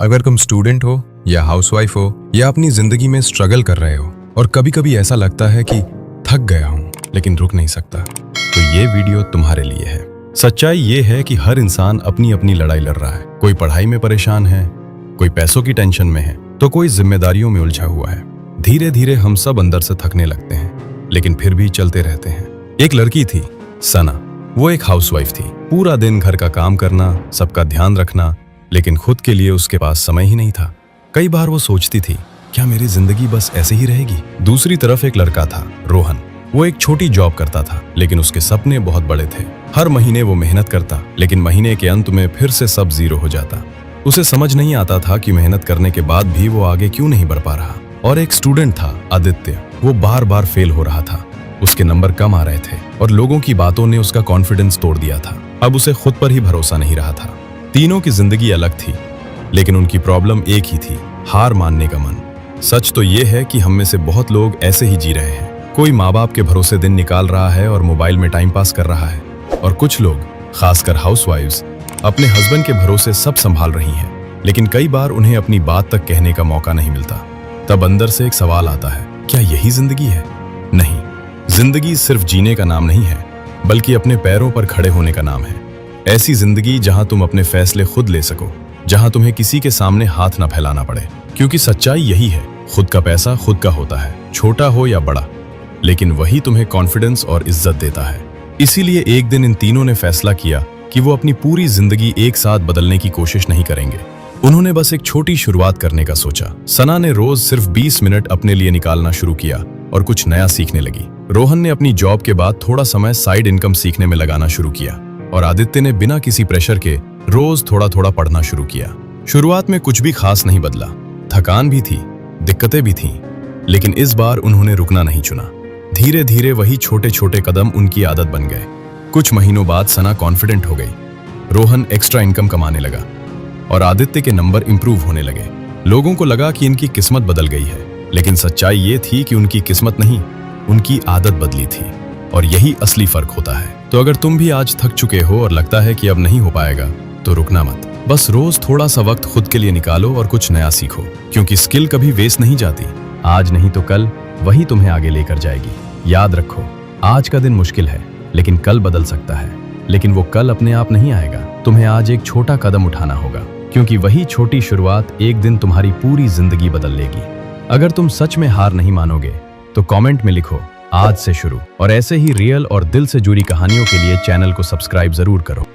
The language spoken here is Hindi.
अगर तुम स्टूडेंट हो या हाउसवाइफ हो या अपनी जिंदगी में स्ट्रगल कर रहे हो और कभी कभी ऐसा लगता है कि थक गया हूं लेकिन रुक नहीं सकता, तो ये वीडियो तुम्हारे लिए है। सच्चाई ये है कि हर इंसान अपनी अपनी लड़ाई लड़ रहा है। कोई पढ़ाई में परेशान है, कोई पैसों की टेंशन में है, तो कोई जिम्मेदारियों में उलझा हुआ है। धीरे धीरे हम सब अंदर से थकने लगते हैं, लेकिन फिर भी चलते रहते हैं। एक लड़की थी, सना। वो एक हाउसवाइफ थी। पूरा दिन घर का काम करना, सबका ध्यान रखना, लेकिन खुद के लिए उसके पास समय ही नहीं था। कई बार वो सोचती थी, क्या मेरी जिंदगी बस ऐसे ही रहेगी? दूसरी तरफ एक लड़का था, रोहन। वो एक छोटी जॉब करता था, लेकिन उसके सपने बहुत बड़े थे। हर महीने वो मेहनत करता, लेकिन महीने के अंत में फिर से सब जीरो हो जाता। उसे समझ नहीं आता था कि मेहनत करने के बाद भी वो आगे क्यों नहीं बढ़ पा रहा। और एक स्टूडेंट था, आदित्य। वो बार बार फेल हो रहा था। उसके नंबर कम आ रहे थे और लोगों की बातों ने उसका कॉन्फिडेंस तोड़ दिया था। अब उसे खुद पर ही भरोसा नहीं रहा था। तीनों की जिंदगी अलग थी, लेकिन उनकी प्रॉब्लम एक ही थी, हार मानने का मन। सच तो ये है कि हम में से बहुत लोग ऐसे ही जी रहे हैं। कोई माँ बाप के भरोसे दिन निकाल रहा है और मोबाइल में टाइम पास कर रहा है, और कुछ लोग, खासकर हाउसवाइफ्स, अपने हस्बैंड के भरोसे सब संभाल रही हैं, लेकिन कई बार उन्हें अपनी बात तक कहने का मौका नहीं मिलता। तब अंदर से एक सवाल आता है, क्या यही जिंदगी है? नहीं, जिंदगी सिर्फ जीने का नाम नहीं है, बल्कि अपने पैरों पर खड़े होने का नाम है। ऐसी जिंदगी जहां तुम अपने फैसले खुद ले सको, जहां तुम्हें किसी के सामने हाथ ना फैलाना पड़े। क्योंकि सच्चाई यही है, खुद का पैसा खुद का होता है, छोटा हो या बड़ा, लेकिन वही तुम्हें कॉन्फिडेंस और इज्जत देता है। इसीलिए एक दिन इन तीनों ने फैसला किया कि वो अपनी पूरी जिंदगी एक साथ बदलने की कोशिश नहीं करेंगे। उन्होंने बस एक छोटी शुरुआत करने का सोचा। सना ने रोज सिर्फ 20 मिनट अपने लिए निकालना शुरू किया और कुछ नया सीखने लगी। रोहन ने अपनी जॉब के बाद थोड़ा समय साइड इनकम सीखने में लगाना शुरू किया, और आदित्य ने बिना किसी प्रेशर के रोज थोड़ा थोड़ा पढ़ना शुरू किया। शुरुआत में कुछ भी खास नहीं बदला, थकान भी थी, दिक्कतें भी थीं, लेकिन इस बार उन्होंने रुकना नहीं चुना। धीरे धीरे वही छोटे छोटे कदम उनकी आदत बन गए। कुछ महीनों बाद सना कॉन्फिडेंट हो गई, रोहन एक्स्ट्रा इनकम कमाने लगा, और आदित्य के नंबर इंप्रूव होने लगे। लोगों को लगा कि इनकी किस्मत बदल गई है, लेकिन सच्चाई ये थी कि उनकी किस्मत नहीं, उनकी आदत बदली थी। और यही असली फर्क होता है। तो अगर तुम भी आज थक चुके हो और लगता है कि अब नहीं हो पाएगा, तो रुकना मत। बस रोज थोड़ा सा वक्त खुद के लिए निकालो और कुछ नया सीखो, क्योंकि स्किल कभी वेस्ट नहीं जाती। आज नहीं तो कल वही तुम्हें आगे लेकर जाएगी। याद रखो, आज का दिन मुश्किल है, लेकिन कल बदल सकता है। लेकिन वो कल अपने आप नहीं आएगा, तुम्हें आज एक छोटा कदम उठाना होगा, क्योंकि वही छोटी शुरुआत एक दिन तुम्हारी पूरी जिंदगी बदल लेगी। अगर तुम सच में हार नहीं मानोगे, तो कमेंट में लिखो, आज से शुरू। और ऐसे ही रियल और दिल से जुड़ी कहानियों के लिए चैनल को सब्सक्राइब जरूर करो।